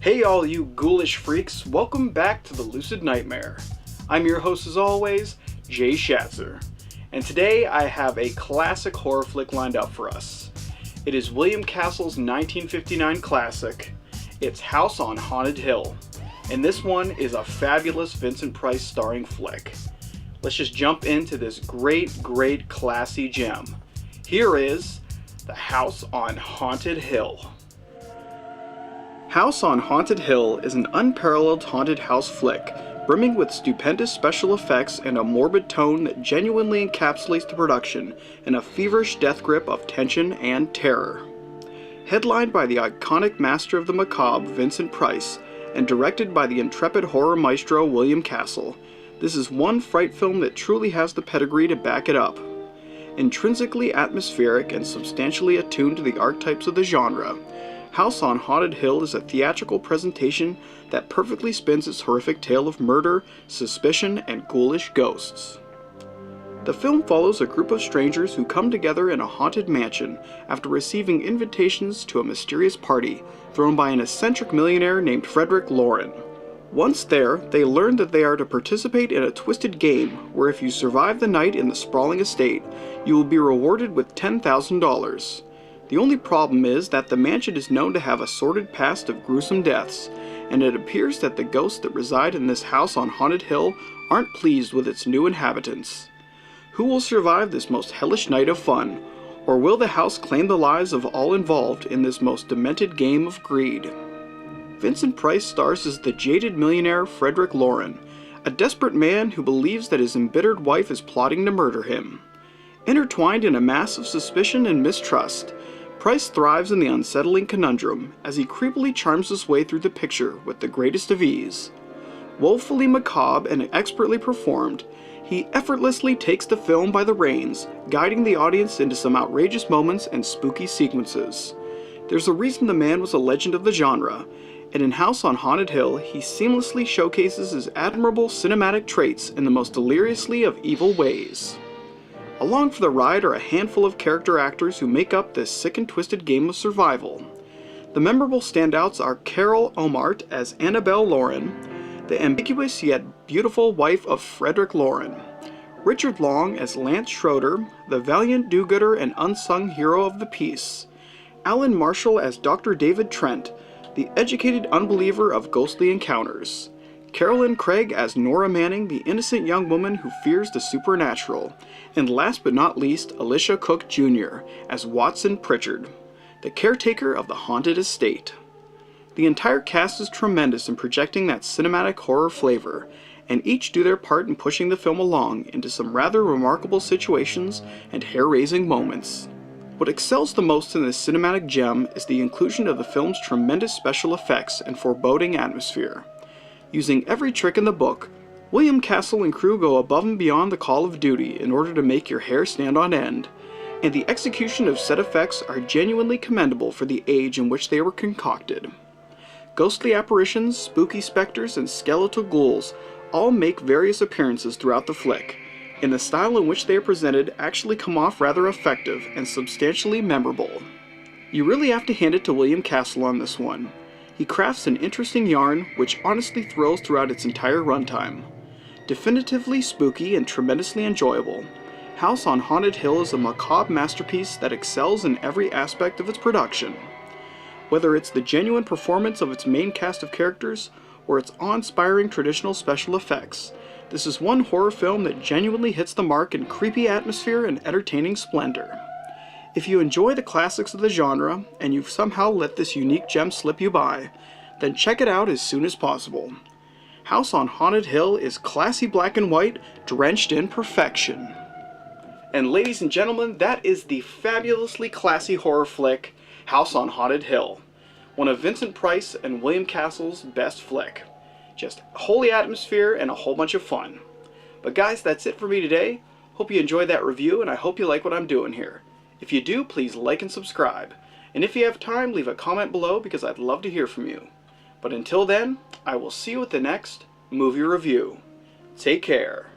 Hey all you ghoulish freaks, welcome back to the Lucid Nightmare. I'm your host as always, Jay Schatzer, and today I have a classic horror flick lined up for us. It is William Castle's 1959 classic, it's House on Haunted Hill, and this one is a fabulous Vincent Price starring flick. Let's just jump into this great classy gem. Here is The House on Haunted Hill. House on Haunted Hill is an unparalleled haunted house flick, brimming with stupendous special effects and a morbid tone that genuinely encapsulates the production in a feverish death grip of tension and terror. Headlined by the iconic master of the macabre, Vincent Price, and directed by the intrepid horror maestro William Castle, this is one fright film that truly has the pedigree to back it up. Intrinsically atmospheric and substantially attuned to the archetypes of the genre, House on Haunted Hill is a theatrical presentation that perfectly spins its horrific tale of murder, suspicion, and ghoulish ghosts. The film follows a group of strangers who come together in a haunted mansion after receiving invitations to a mysterious party thrown by an eccentric millionaire named Frederick Lauren. Once there, they learn that they are to participate in a twisted game where if you survive the night in the sprawling estate, you will be rewarded with $10,000. The only problem is that the mansion is known to have a sordid past of gruesome deaths, and it appears that the ghosts that reside in this house on Haunted Hill aren't pleased with its new inhabitants. Who will survive this most hellish night of fun, or will the house claim the lives of all involved in this most demented game of greed? Vincent Price stars as the jaded millionaire Frederick Lauren, a desperate man who believes that his embittered wife is plotting to murder him. Intertwined in a mass of suspicion and mistrust, Price thrives in the unsettling conundrum as he creepily charms his way through the picture with the greatest of ease. Woefully macabre and expertly performed, he effortlessly takes the film by the reins, guiding the audience into some outrageous moments and spooky sequences. There's a reason the man was a legend of the genre, and in House on Haunted Hill, he seamlessly showcases his admirable cinematic traits in the most deliriously of evil ways. Along for the ride are a handful of character actors who make up this sick and twisted game of survival. The memorable standouts are Carol Omart as Annabelle Lauren, the ambiguous yet beautiful wife of Frederick Lauren, Richard Long as Lance Schroeder, the valiant do-gooder and unsung hero of the piece, Alan Marshall as Dr. David Trent, the educated unbeliever of ghostly encounters, Carolyn Craig as Nora Manning, the innocent young woman who fears the supernatural, and last but not least, Alicia Cook Jr. as Watson Pritchard, the caretaker of the haunted estate. The entire cast is tremendous in projecting that cinematic horror flavor, and each do their part in pushing the film along into some rather remarkable situations and hair-raising moments. What excels the most in this cinematic gem is the inclusion of the film's tremendous special effects and foreboding atmosphere. Using every trick in the book, William Castle and crew go above and beyond the call of duty in order to make your hair stand on end, and the execution of set effects are genuinely commendable for the age in which they were concocted. Ghostly apparitions, spooky specters, and skeletal ghouls all make various appearances throughout the flick, and the style in which they are presented actually come off rather effective and substantially memorable. You really have to hand it to William Castle on this one. He crafts an interesting yarn which honestly thrills throughout its entire runtime. Definitively spooky and tremendously enjoyable, House on Haunted Hill is a macabre masterpiece that excels in every aspect of its production. Whether it's the genuine performance of its main cast of characters, or its awe-inspiring traditional special effects, this is one horror film that genuinely hits the mark in creepy atmosphere and entertaining splendor. If you enjoy the classics of the genre, and you've somehow let this unique gem slip you by, then check it out as soon as possible. House on Haunted Hill is classy black and white, drenched in perfection. And ladies and gentlemen, that is the fabulously classy horror flick, House on Haunted Hill. One of Vincent Price and William Castle's best flick. Just holy atmosphere and a whole bunch of fun. But guys, that's it for me today. Hope you enjoyed that review, and I hope you like what I'm doing here. If you do, please like and subscribe. And if you have time, leave a comment below because I'd love to hear from you. But until then, I will see you at the next movie review. Take care.